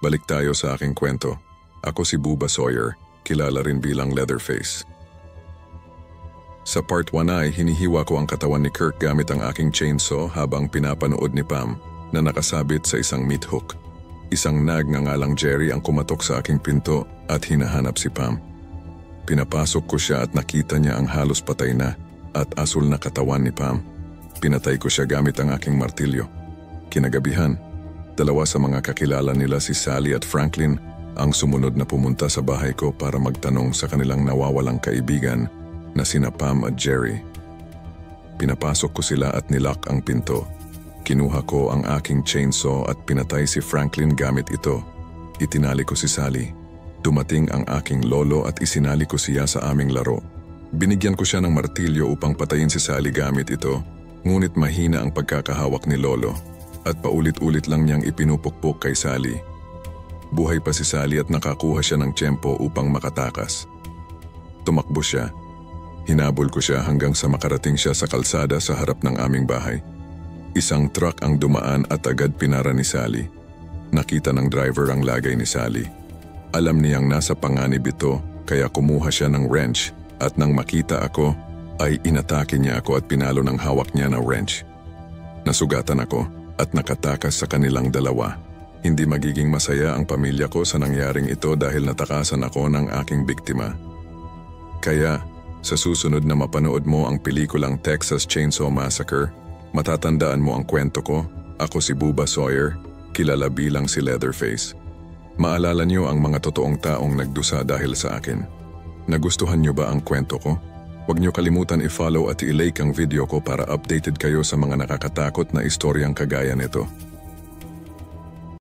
Balik tayo sa aking kwento. Ako si Bubba Sawyer, kilala rin bilang Leatherface. Sa part 1 ay hinihiwa ko ang katawan ni Kirk gamit ang aking chainsaw habang pinapanood ni Pam na nakasabit sa isang meat hook. Isang nag na ngalang Jerry ang kumatok sa aking pinto at hinahanap si Pam. Pinapasok ko siya at nakita niya ang halos patay na at asul na katawan ni Pam. Pinatay ko siya gamit ang aking martilyo. Kinagabihan, dalawa sa mga kakilala nila si Sally at Franklin ang sumunod na pumunta sa bahay ko para magtanong sa kanilang nawawalang kaibigan na sina Pam at Jerry. Pinapasok ko sila at nilock ang pinto. Kinuha ko ang aking chainsaw at pinatay si Franklin gamit ito. Itinali ko si Sally. Dumating ang aking lolo at isinali ko siya sa aming laro. Binigyan ko siya ng martilyo upang patayin si Sally gamit ito, ngunit mahina ang pagkakahawak ni lolo at paulit-ulit lang niyang ipinupukpok kay Sally. Buhay pa si Sally at nakakuha siya ng tiyempo upang makatakas. Tumakbo siya. Hinabol ko siya hanggang sa makarating siya sa kalsada sa harap ng aming bahay. Isang truck ang dumaan at agad pinara ni Sally. Nakita ng driver ang lagay ni Sally. Alam niyang nasa panganib ito kaya kumuha siya ng wrench at nang makita ako ay inatake niya ako at pinalo ng hawak niya na wrench. Nasugatan ako at nakatakas sa kanilang dalawa. Hindi magiging masaya ang pamilya ko sa nangyaring ito dahil natakasan ako ng aking biktima. Kaya, sa susunod na mapanood mo ang pelikulang Texas Chainsaw Massacre, matatandaan mo ang kwento ko. Ako si Bubba Sawyer, kilala bilang si Leatherface. Maalala niyo ang mga totoong taong nagdusa dahil sa akin. Nagustuhan niyo ba ang kwento ko? Huwag niyo kalimutan i-follow at i-like ang video ko para updated kayo sa mga nakakatakot na istoryang kagaya nito.